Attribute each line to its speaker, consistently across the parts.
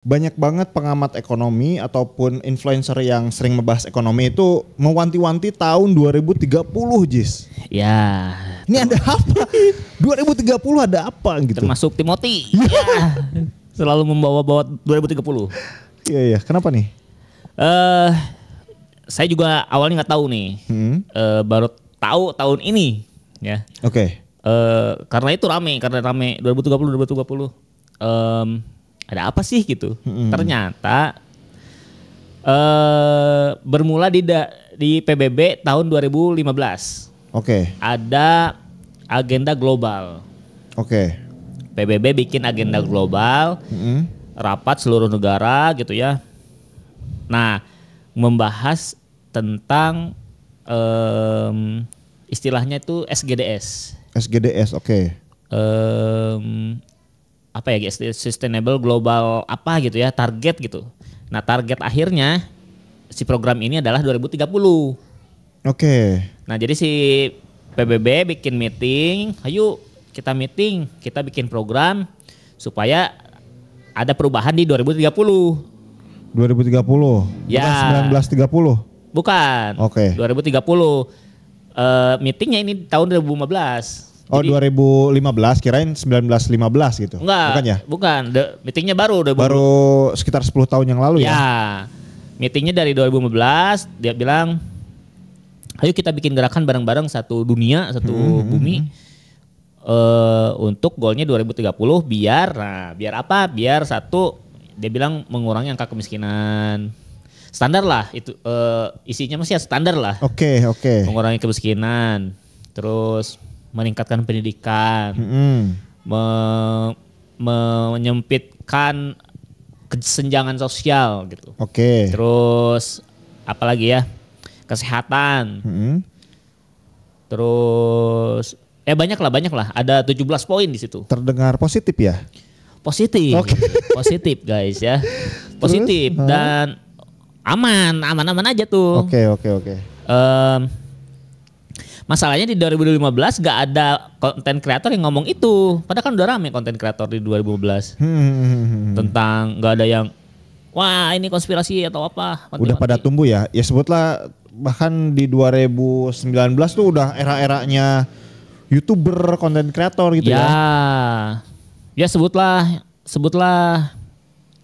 Speaker 1: Banyak banget pengamat ekonomi ataupun influencer yang sering membahas ekonomi itu mewanti-wanti tahun 2030, Jis.
Speaker 2: Ya.
Speaker 1: Ini ada apa? 2030 ada apa gitu?
Speaker 2: Termasuk Timothy. Ya. Selalu membawa-bawa 2030.
Speaker 1: Iya. Kenapa nih?
Speaker 2: Saya juga awalnya nggak tahu nih. Baru tahu tahun ini. Ya.
Speaker 1: Oke.
Speaker 2: Karena itu rame 2030. Ada apa sih gitu? Ternyata bermula di PBB tahun 2015.
Speaker 1: Oke.
Speaker 2: Ada agenda global.
Speaker 1: Oke.
Speaker 2: PBB bikin agenda global, rapat seluruh negara gitu ya. Nah, membahas tentang istilahnya itu SGDS.
Speaker 1: SGDS, oke.
Speaker 2: Apa ya, sustainable global apa gitu ya, target gitu. Nah, target akhirnya si program ini adalah 2030.
Speaker 1: Oke.
Speaker 2: Nah, jadi si PBB bikin meeting, ayo kita meeting, kita bikin program supaya ada perubahan di 2030.
Speaker 1: 2030.
Speaker 2: Ya.
Speaker 1: Bukan 1930.
Speaker 2: Bukan.
Speaker 1: Oke.
Speaker 2: 2030. Meetingnya ini tahun 2015.
Speaker 1: Oh,
Speaker 2: Jadi,
Speaker 1: 2015, kirain 1915 gitu.
Speaker 2: Enggak.
Speaker 1: Bukan ya?
Speaker 2: Bukan. Meetingnya baru.
Speaker 1: Baru sekitar 10 tahun yang lalu ya?
Speaker 2: Ya. Meetingnya dari 2015, dia bilang, ayo kita bikin gerakan bareng-bareng satu dunia, satu bumi. Untuk goalnya 2030 biar apa? Biar satu, dia bilang mengurangi angka kemiskinan. Standar lah itu, isinya masih standar lah.
Speaker 1: Oke.
Speaker 2: Mengurangi kemiskinan. Terus meningkatkan pendidikan, menyempitkan kesenjangan sosial gitu.
Speaker 1: Oke.
Speaker 2: Terus apalagi ya, kesehatan. Terus banyak lah. Ada 17 poin di situ.
Speaker 1: Terdengar positif ya?
Speaker 2: Positif,
Speaker 1: Oke.
Speaker 2: positif guys ya, positif.
Speaker 1: Terus,
Speaker 2: dan aman aja tuh.
Speaker 1: Oke.
Speaker 2: Masalahnya di 2015 gak ada konten kreator yang ngomong itu. Padahal kan udah rame konten kreator di 2015. Tentang gak ada yang, wah ini konspirasi atau apa.
Speaker 1: Udah pada tumbuh ya. Ya sebutlah bahkan di 2019 tuh udah era-eranya YouTuber, konten kreator gitu ya.
Speaker 2: Ya sebutlah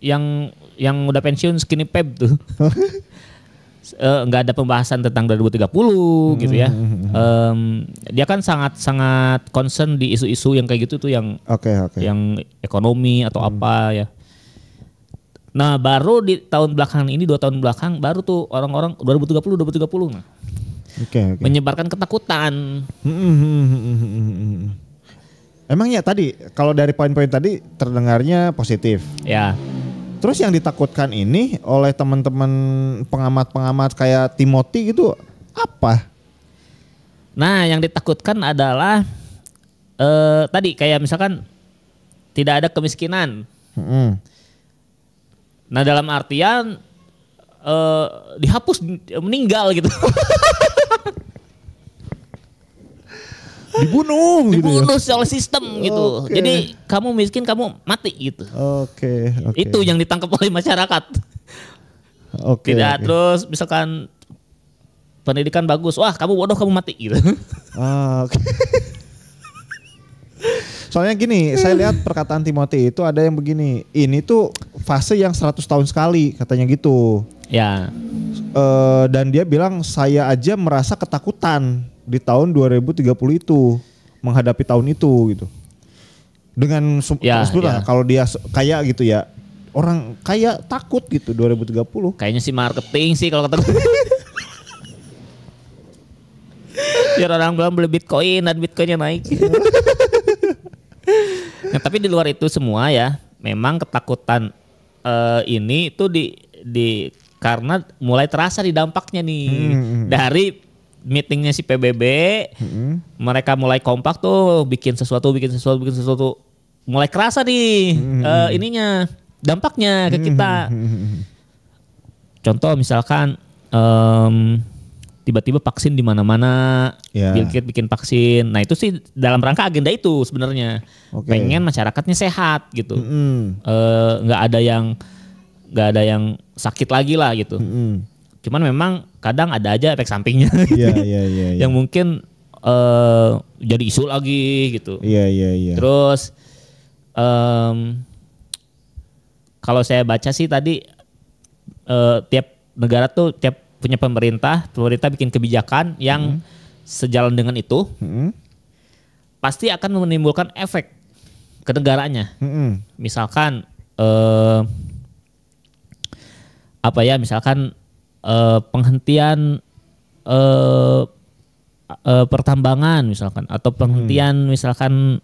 Speaker 2: yang udah pensiun Skinny Pep tuh. Nggak ada pembahasan tentang 2030 gitu ya. Dia kan sangat concern di isu-isu yang kayak gitu tuh, yang yang ekonomi atau apa ya. Nah, baru di tahun belakangan ini, 2 tahun belakang baru tuh orang-orang 2030 nah.
Speaker 1: Oke.
Speaker 2: Menyebarkan ketakutan.
Speaker 1: Emang ya tadi kalau dari poin-poin tadi terdengarnya positif.
Speaker 2: Ya.
Speaker 1: Terus yang ditakutkan ini oleh teman-teman pengamat-pengamat kayak Timothy gitu apa?
Speaker 2: Nah, yang ditakutkan adalah tadi kayak misalkan tidak ada kemiskinan. Nah, dalam artian dihapus, meninggal gitu. Dibunuh oleh sistem gitu. Jadi kamu miskin, kamu mati gitu.
Speaker 1: Oke.
Speaker 2: Itu yang ditangkap oleh masyarakat. Terus misalkan pendidikan bagus, wah kamu bodoh, kamu mati gitu.
Speaker 1: Oke. Soalnya gini, saya lihat perkataan Timothy itu ada yang begini, ini tuh fase yang 100 tahun sekali katanya gitu.
Speaker 2: Ya.
Speaker 1: Dan dia bilang saya aja merasa ketakutan di tahun 2030 itu menghadapi tahun itu gitu. Dengan kalau dia kaya gitu ya, orang kaya takut gitu 2030.
Speaker 2: Kayaknya sih marketing sih kalau kata gue. Biar orang bilang beli Bitcoin dan Bitcoinnya naik. Nah, tapi di luar itu semua ya, memang ketakutan ini itu di karena mulai terasa di dampaknya nih. Dari meetingnya si PBB, mereka mulai kompak tuh, bikin sesuatu. Mulai kerasa nih ininya, dampaknya ke kita. Contoh misalkan tiba-tiba vaksin di mana-mana, Bill Gates bikin vaksin. Nah itu sih dalam rangka agenda itu sebenarnya. Pengen masyarakatnya sehat gitu. Nggak ada yang nggak ada yang sakit lagi lah gitu. Cuman memang kadang ada aja efek sampingnya.
Speaker 1: Iya.
Speaker 2: Yang mungkin jadi isu lagi gitu.
Speaker 1: Iya.
Speaker 2: Terus kalau saya baca sih tadi tiap negara tuh tiap punya pemerintah bikin kebijakan yang sejalan dengan itu pasti akan menimbulkan efek ke negaranya. Misalkan misalkan penghentian pertambangan misalkan atau penghentian misalkan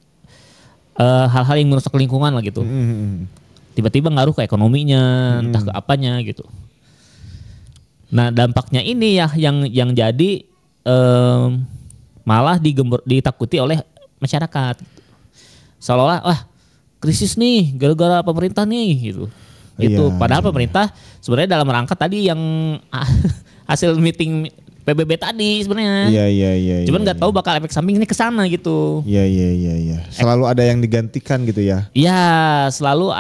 Speaker 2: hal-hal yang merusak lingkungan lah gitu. Tiba-tiba ngaruh ke ekonominya, entah ke apanya gitu. Nah dampaknya ini ya yang jadi malah ditakuti oleh masyarakat. Seolah-olah krisis nih gara-gara pemerintah nih gitu. Itu padahal pemerintah sebenarnya dalam rangka tadi yang hasil meeting PBB tadi sebenarnya.
Speaker 1: Iya.
Speaker 2: Cuman nggak tahu bakal efek samping ini ke sana gitu.
Speaker 1: Iya. Selalu ada yang digantikan gitu ya.
Speaker 2: Iya, selalu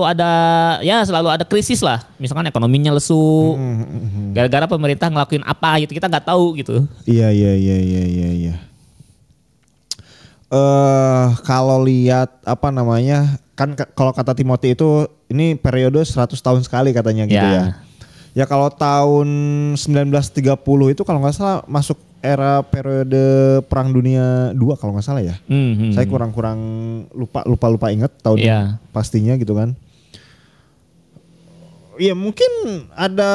Speaker 2: ada krisis lah. Misalkan ekonominya lesu. Gara-gara pemerintah ngelakuin apa gitu kita nggak tahu gitu.
Speaker 1: Iya. Kalau lihat kan kalau kata Timothy itu ini periode 100 tahun sekali katanya gitu ya. Ya kalau tahun 1930 itu kalau nggak salah masuk era periode Perang Dunia II kalau nggak salah ya. Saya kurang lupa ingat tahun pastinya gitu kan. Ya mungkin ada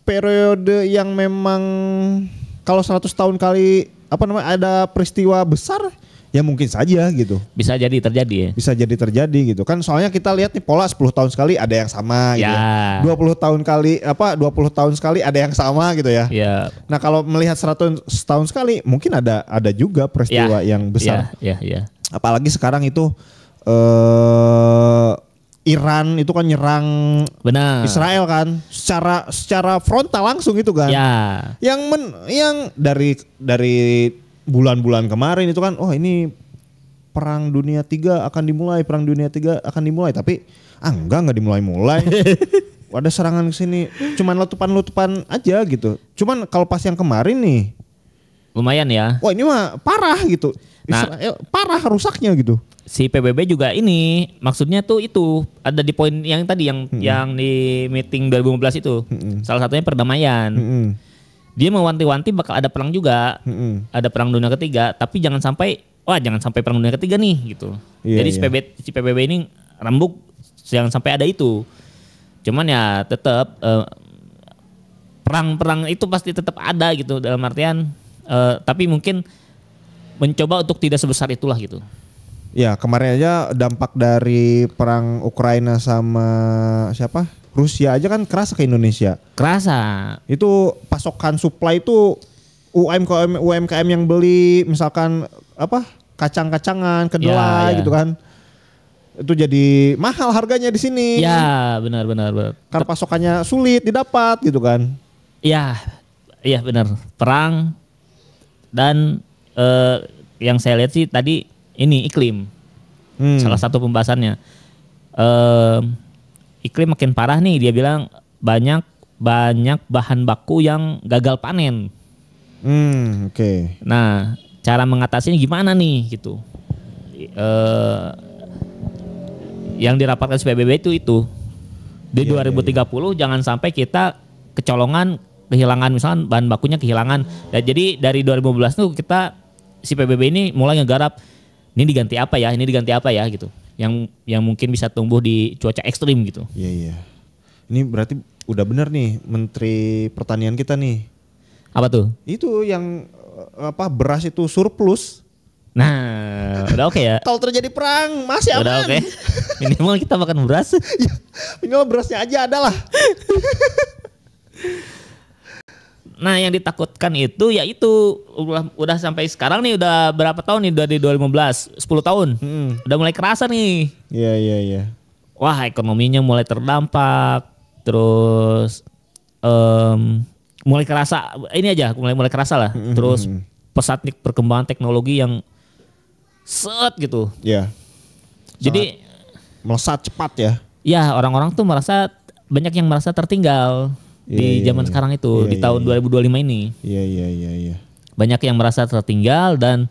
Speaker 1: periode yang memang kalau 100 tahun kali ada peristiwa besar. Ya mungkin saja gitu.
Speaker 2: Bisa jadi terjadi ya.
Speaker 1: Bisa jadi terjadi gitu kan. Soalnya kita lihat nih pola 10 tahun sekali ada yang sama gitu. 20 tahun sekali ada yang sama gitu ya. Nah, kalau melihat 100 tahun sekali mungkin ada juga peristiwa yang besar.
Speaker 2: Iya.
Speaker 1: Apalagi sekarang itu Iran itu kan nyerang Israel kan secara frontal langsung itu kan. Yang dari bulan-bulan kemarin itu kan ini Perang Dunia III akan dimulai tapi enggak dimulai. Ada serangan ke sini cuman letupan aja gitu. Cuman kalau pas yang kemarin nih
Speaker 2: lumayan ya.
Speaker 1: Wah ini mah parah gitu. Israel parah rusaknya gitu.
Speaker 2: Si PBB juga ini maksudnya tuh itu ada di poin yang tadi yang di meeting 2015 itu. Salah satunya perdamaian. Dia mewanti-wanti bakal ada perang juga, ada perang dunia ketiga, tapi jangan sampai perang dunia ketiga nih gitu. Jadi si PBB ini rembuk jangan sampai ada itu. Cuman ya tetap perang itu pasti tetap ada gitu dalam artian, tapi mungkin mencoba untuk tidak sebesar itulah gitu.
Speaker 1: Ya kemarin aja dampak dari perang Ukraina sama Rusia aja kan kerasa ke Indonesia.
Speaker 2: Kerasa.
Speaker 1: Itu pasokan supply itu UMKM yang beli misalkan kacang-kacangan, kedelai gitu kan. Itu jadi mahal harganya di sini.
Speaker 2: Ya, benar.
Speaker 1: Karena pasokannya sulit didapat gitu kan.
Speaker 2: Iya benar. Perang dan yang saya lihat sih tadi ini iklim. Salah satu pembahasannya. Iklim makin parah nih, dia bilang banyak bahan baku yang gagal panen.
Speaker 1: Oke.
Speaker 2: Nah, cara mengatasinya gimana nih gitu? Yang dirapatkan PBB itu di 2030 jangan sampai kita kecolongan, kehilangan misalkan bahan bakunya kehilangan. Dan jadi dari 2015 tuh si PBB ini mulai ngegarap ini diganti apa ya gitu. Yang mungkin bisa tumbuh di cuaca ekstrim gitu.
Speaker 1: Iya. Ini berarti udah bener nih Menteri Pertanian kita nih.
Speaker 2: Apa tuh?
Speaker 1: Itu yang beras itu surplus.
Speaker 2: Nah, udah oke ya.
Speaker 1: Kalau terjadi perang masih aman.
Speaker 2: Udah oke. Minimal kita makan beras.
Speaker 1: Ya, minimal berasnya aja ada lah.
Speaker 2: Nah yang ditakutkan itu udah sampai sekarang nih udah berapa tahun nih dari 2015 10 tahun udah mulai kerasa nih.
Speaker 1: Iya.
Speaker 2: Wah ekonominya mulai terdampak terus mulai kerasa mulai kerasa lah. Terus pesat perkembangan teknologi yang gitu.
Speaker 1: Iya.
Speaker 2: Jadi
Speaker 1: melesat cepat ya.
Speaker 2: Ya orang-orang tuh banyak yang merasa tertinggal di zaman sekarang itu di tahun 2025 ini.
Speaker 1: Iya.
Speaker 2: Banyak yang merasa tertinggal dan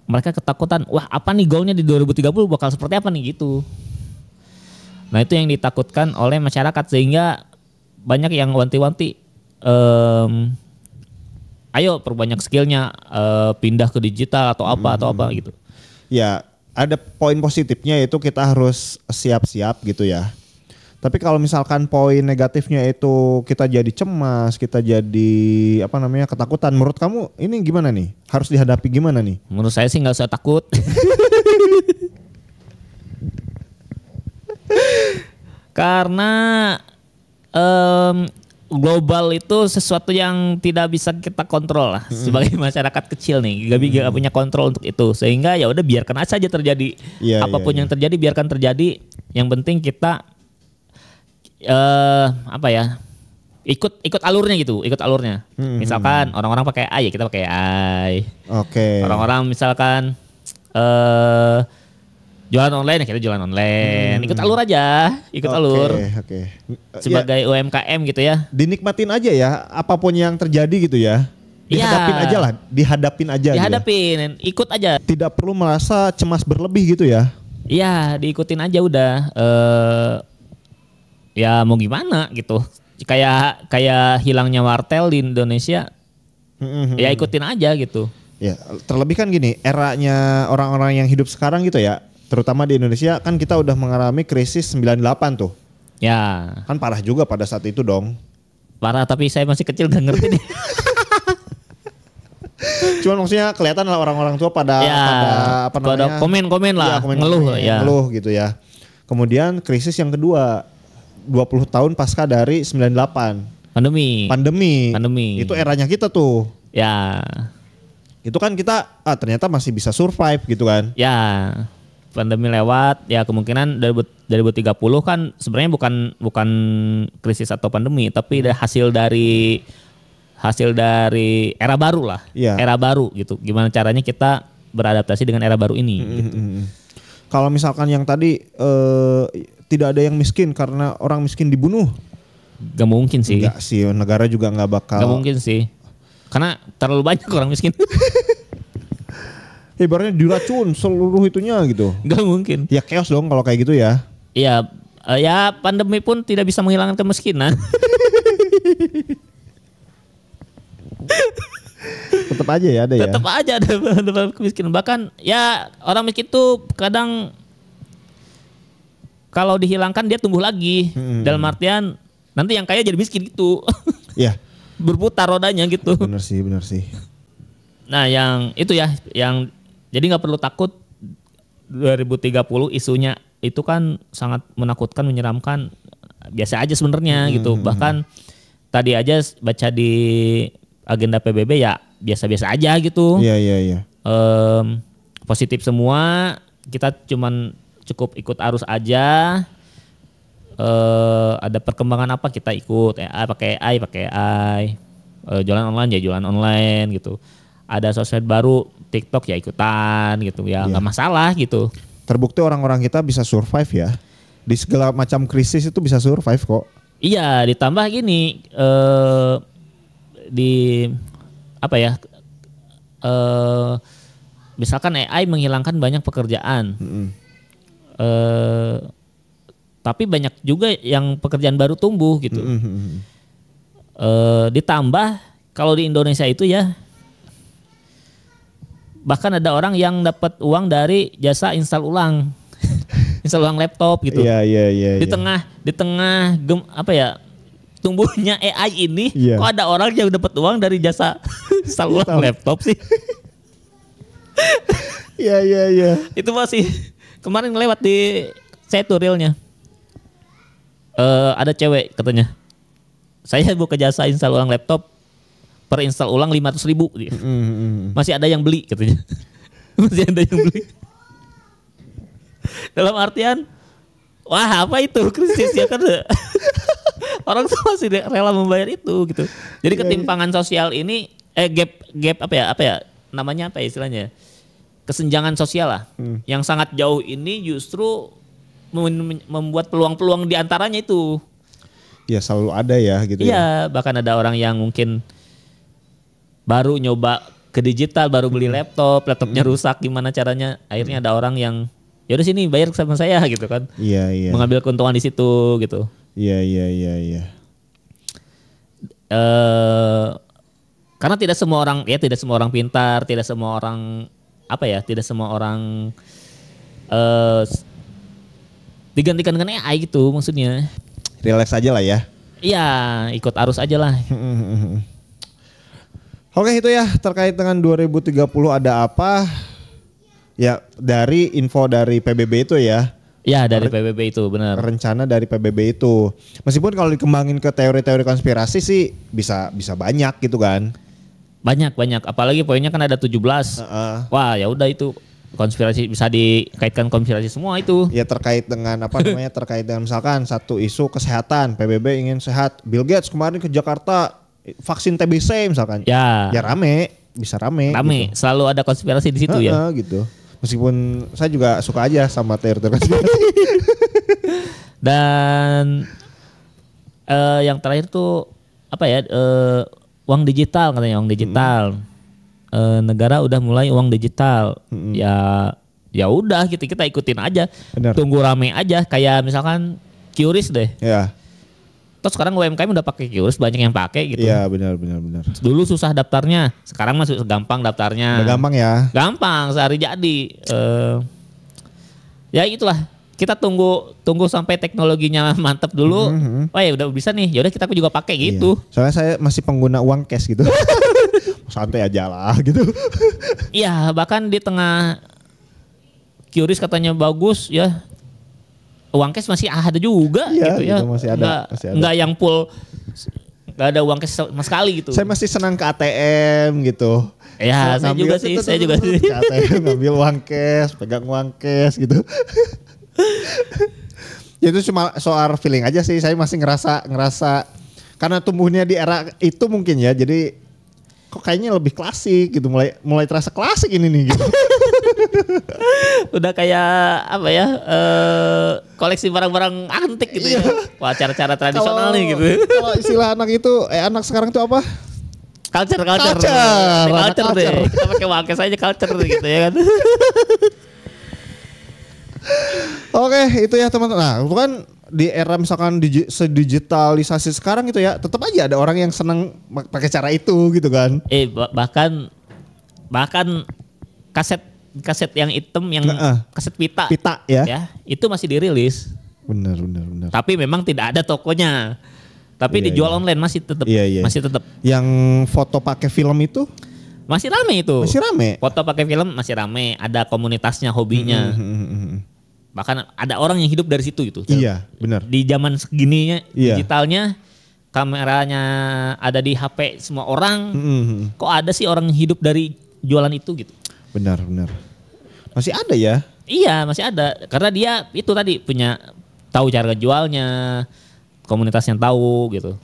Speaker 2: mereka ketakutan, wah apa nih goalnya di 2030 bakal seperti apa nih gitu. Nah itu yang ditakutkan oleh masyarakat sehingga banyak yang wanti-wanti, ayo perbanyak skillnya, pindah ke digital atau apa gitu.
Speaker 1: Ya ada poin positifnya yaitu kita harus siap-siap gitu ya. Tapi kalau misalkan poin negatifnya itu kita jadi cemas, kita jadi ketakutan. Menurut kamu ini gimana nih? Harus dihadapi gimana nih?
Speaker 2: Menurut saya sih nggak usah takut. Karena global itu sesuatu yang tidak bisa kita kontrol lah. Sebagai masyarakat kecil nih, gak punya kontrol untuk itu. Sehingga ya udah biarkan aja terjadi. Apapun yang terjadi biarkan terjadi. Yang penting kita ikut alurnya gitu, misalkan orang-orang pakai AI ya kita pakai AI.
Speaker 1: Oke.
Speaker 2: Orang-orang misalkan jualan online ya kita jualan online. Ikut alur aja, alur.
Speaker 1: Oke.
Speaker 2: Sebagai UMKM gitu ya.
Speaker 1: Dinikmatin aja ya, apapun yang terjadi gitu ya. Dihadapin aja.
Speaker 2: Ikut aja.
Speaker 1: Tidak perlu merasa cemas berlebih gitu ya.
Speaker 2: Iya, diikutin aja udah. Ya mau gimana gitu. Kayak hilangnya wartel di Indonesia. Ya ikutin aja gitu.
Speaker 1: Ya, terlebih kan gini, eranya orang-orang yang hidup sekarang gitu ya. Terutama di Indonesia kan kita udah mengalami krisis 98 tuh.
Speaker 2: Ya.
Speaker 1: Kan parah juga pada saat itu dong.
Speaker 2: Parah tapi saya masih kecil gak ngerti nih.
Speaker 1: Cuman maksudnya kelihatan lah orang-orang tua pada
Speaker 2: komen-komen lah,
Speaker 1: ngeluh gitu ya. Kemudian krisis yang kedua 20 tahun pasca dari 98. Pandemi. Itu eranya kita tuh.
Speaker 2: Ya.
Speaker 1: Itu kan kita ternyata masih bisa survive gitu kan.
Speaker 2: Ya. Pandemi lewat, ya kemungkinan 2030 kan sebenarnya bukan krisis atau pandemi, tapi hasil dari era baru lah. Ya. Era baru gitu. Gimana caranya kita beradaptasi dengan era baru ini gitu.
Speaker 1: Kalau misalkan yang tadi tidak ada yang miskin karena orang miskin dibunuh.
Speaker 2: Gak mungkin sih.
Speaker 1: Enggak sih, negara juga gak bakal.
Speaker 2: Gak mungkin sih. Karena terlalu banyak orang miskin.
Speaker 1: Ibaratnya diracun seluruh itunya gitu.
Speaker 2: Gak mungkin.
Speaker 1: Ya chaos dong kalau kayak gitu ya.
Speaker 2: Iya, ya pandemi pun tidak bisa menghilangkan kemiskinan.
Speaker 1: Tetap aja ya ada ya.
Speaker 2: Tetap aja ada kemiskinan. Bahkan ya orang miskin tuh kadang kalau dihilangkan dia tumbuh lagi. Dalam artian nanti yang kaya jadi miskin gitu.
Speaker 1: Iya.
Speaker 2: Berputar rodanya gitu.
Speaker 1: Bener sih.
Speaker 2: Nah yang itu ya, yang jadi nggak perlu takut 2030 isunya itu kan sangat menakutkan, menyeramkan. Biasa aja sebenarnya gitu. Bahkan tadi aja baca di agenda PBB ya biasa-biasa aja gitu.
Speaker 1: Iya.
Speaker 2: Positif semua, kita cuman cukup ikut arus aja. Ada perkembangan apa kita ikut, pakai AI. Jualan online ya jualan online gitu. Ada sosmed baru, TikTok ya ikutan gitu ya, nggak masalah gitu.
Speaker 1: Terbukti orang-orang kita bisa survive ya. Di segala macam krisis itu bisa survive kok.
Speaker 2: Iya, ditambah gini, misalkan AI menghilangkan banyak pekerjaan. Tapi banyak juga yang pekerjaan baru tumbuh gitu. Ditambah kalau di Indonesia itu ya, bahkan ada orang yang dapat uang dari jasa install ulang laptop gitu.
Speaker 1: Iya.
Speaker 2: Di tengah tumbuhnya AI ini, kok ada orang yang dapat uang dari jasa install ulang laptop sih?
Speaker 1: Iya.
Speaker 2: Itu masih kemarin lewat di saya tuh reelnya. Ada cewek katanya, saya buka jasa install ulang laptop, per install ulang 500.000. Masih ada yang beli katanya. Masih ada yang beli. Dalam artian, wah apa itu krisis ya kan? Orang tuh masih rela membayar itu gitu. Jadi ketimpangan sosial ini, gap istilahnya? Kesenjangan sosial lah. Yang sangat jauh ini justru membuat peluang-peluang di antaranya itu.
Speaker 1: Ya selalu ada ya gitu ya.
Speaker 2: Iya, bahkan ada orang yang mungkin baru nyoba ke digital, baru beli laptopnya rusak, gimana caranya? Akhirnya ada orang yang ya udah sini bayar sama saya gitu kan.
Speaker 1: Iya.
Speaker 2: Mengambil keuntungan di situ gitu.
Speaker 1: Iya.
Speaker 2: Karena tidak semua orang pintar, tidak semua orang tidak semua orang digantikan dengan AI gitu maksudnya.
Speaker 1: Relax aja lah ya.
Speaker 2: Iya, ikut arus aja lah.
Speaker 1: Oke, itu ya terkait dengan 2030 ada apa? Ya dari info dari PBB itu ya.
Speaker 2: Ya dari PBB itu benar.
Speaker 1: Rencana dari PBB itu. Meskipun kalau dikembangin ke teori-teori konspirasi sih bisa banyak gitu kan.
Speaker 2: Banyak. Apalagi poinnya kan ada 17. Wah, ya udah itu konspirasi, bisa dikaitkan konspirasi semua itu.
Speaker 1: Ya terkait dengan terkait dengan misalkan satu isu kesehatan, PBB ingin sehat. Bill Gates kemarin ke Jakarta vaksin TBC misalkan. Ya bisa rame. Gitu.
Speaker 2: Selalu ada konspirasi di situ ya.
Speaker 1: Gitu. Meskipun saya juga suka aja sama teori konspirasi.
Speaker 2: Dan yang terakhir tuh uang digital katanya, uang digital. Negara udah mulai uang digital. Ya udah kita ikutin aja.
Speaker 1: Bener.
Speaker 2: Tunggu rame aja, kayak misalkan QRIS deh.
Speaker 1: Ya.
Speaker 2: Terus sekarang UMKM udah pakai QRIS, banyak yang pakai gitu.
Speaker 1: Iya, benar.
Speaker 2: Dulu susah daftarnya, sekarang masuk gampang daftarnya.
Speaker 1: Udah gampang ya.
Speaker 2: Gampang, sehari jadi. Ya itulah. Kita tunggu sampai teknologinya mantap dulu. Oh ya udah bisa nih. Ya udah kita juga pakai gitu.
Speaker 1: Soalnya saya masih pengguna uang cash gitu. Santai aja lah gitu.
Speaker 2: Iya, bahkan di tengah QRIS katanya bagus ya. Uang cash masih ada juga gitu ya.
Speaker 1: Masih ada.
Speaker 2: Enggak yang full, enggak ada uang cash sama sekali gitu.
Speaker 1: Saya masih senang ke ATM gitu.
Speaker 2: Ya, saya juga sih.
Speaker 1: Ke ATM ngambil uang cash, pegang uang cash gitu. Ya itu cuma soal feeling aja sih. Saya masih ngerasa karena tumbuhnya di era itu mungkin ya. Jadi kok kayaknya lebih klasik gitu, mulai terasa klasik ini nih gitu.
Speaker 2: Udah kayak koleksi barang-barang antik gitu ya. Wah, cara-cara tradisional nih gitu.
Speaker 1: Kalau istilah anak sekarang itu apa?
Speaker 2: Culture
Speaker 1: Culture
Speaker 2: deh. Kita pakai wangkes aja culture gitu ya kan.
Speaker 1: Oke, itu ya teman-teman. Nah, itu kan di era misalkan sedigitalisasi sekarang gitu ya, tetap aja ada orang yang senang pakai cara itu gitu kan.
Speaker 2: Bahkan kaset yang hitam, yang kaset pita ya, itu masih dirilis.
Speaker 1: Benar.
Speaker 2: Tapi memang tidak ada tokonya. Tapi dijual online masih tetap. Masih tetap.
Speaker 1: Yang foto pakai film itu
Speaker 2: masih rame itu.
Speaker 1: Masih rame.
Speaker 2: Foto pakai film masih rame, ada komunitasnya, hobinya. Bahkan ada orang yang hidup dari situ gitu.
Speaker 1: Iya, benar.
Speaker 2: Di zaman segininya digitalnya, kameranya ada di HP semua orang. Kok ada sih orang hidup dari jualan itu gitu?
Speaker 1: Benar. Masih ada ya?
Speaker 2: Iya, masih ada. Karena dia itu tadi tahu cara jualnya, komunitas yang tahu gitu.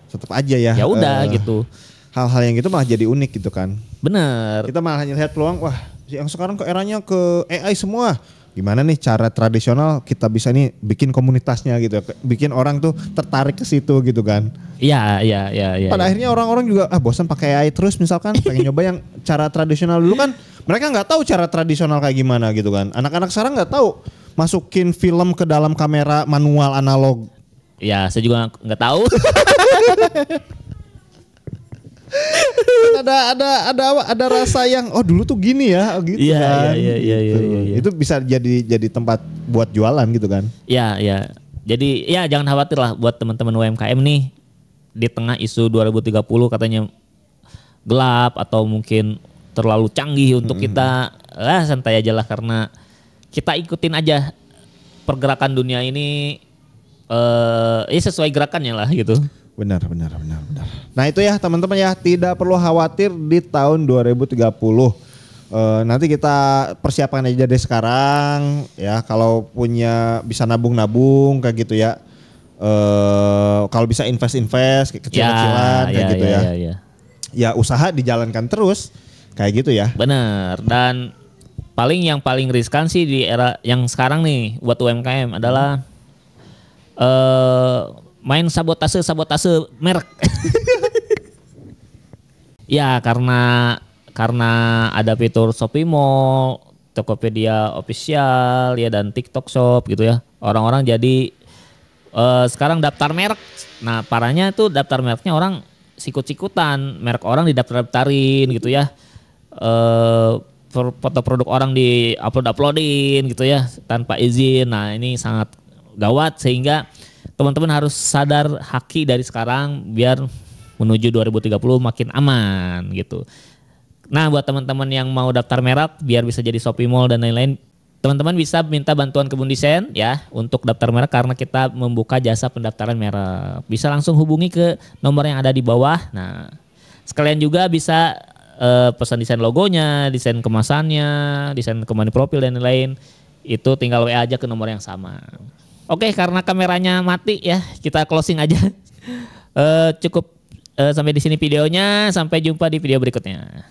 Speaker 1: Tetap aja ya.
Speaker 2: Ya udah gitu.
Speaker 1: Hal-hal yang gitu malah jadi unik gitu kan.
Speaker 2: Bener.
Speaker 1: Kita malah lihat peluang, wah yang sekarang ke eranya ke AI semua. Gimana nih cara tradisional kita bisa nih bikin komunitasnya gitu. Bikin orang tuh tertarik ke situ gitu kan.
Speaker 2: Iya.
Speaker 1: Pada akhirnya orang-orang juga bosan pakai AI terus misalkan pengen nyoba yang cara tradisional dulu kan. Mereka nggak tahu cara tradisional kayak gimana gitu kan. Anak-anak sekarang nggak tahu masukin film ke dalam kamera manual analog.
Speaker 2: Ya saya juga nggak tahu.
Speaker 1: ada rasa yang dulu tuh gini ya gitu kan. Iya. Itu bisa jadi tempat buat jualan gitu kan.
Speaker 2: Iya. Jadi ya jangan khawatir lah buat teman-teman UMKM nih, di tengah isu 2030 katanya gelap atau mungkin terlalu canggih untuk kita, santai aja lah, karena kita ikutin aja pergerakan dunia ini sesuai gerakannya lah gitu.
Speaker 1: Benar. Nah itu ya teman-teman ya, tidak perlu khawatir di tahun 2030. Nanti kita persiapkan aja dari sekarang ya, kalau punya bisa nabung-nabung kayak gitu ya. Kalau bisa invest kecil-kecilan kayak gitu ya. Ya usaha dijalankan terus kayak gitu ya.
Speaker 2: Benar. Dan yang paling riskan sih di era yang sekarang nih buat UMKM adalah main sabotase merek. Ya karena ada fitur Shopee Mall, Tokopedia official ya dan TikTok Shop gitu ya. Orang-orang jadi sekarang daftar merek. Nah, parahnya itu daftar mereknya orang sikut-sikutan, merek orang didaftar-daftarin gitu ya. Foto produk orang di-uploadin gitu ya tanpa izin. Nah, ini sangat gawat sehingga teman-teman harus sadar haki dari sekarang biar menuju 2030 makin aman gitu. Nah, buat teman-teman yang mau daftar merek biar bisa jadi Shopee Mall dan lain-lain, teman-teman bisa minta bantuan Kebun Desain ya untuk daftar merek karena kita membuka jasa pendaftaran merek. Bisa langsung hubungi ke nomor yang ada di bawah. Nah, sekalian juga bisa pesan desain logonya, desain kemasannya, desain kembali profil dan lain-lain. Itu tinggal WA aja ke nomor yang sama. Oke, karena kameranya mati ya, kita closing aja. Cukup sampai di sini videonya. Sampai jumpa di video berikutnya.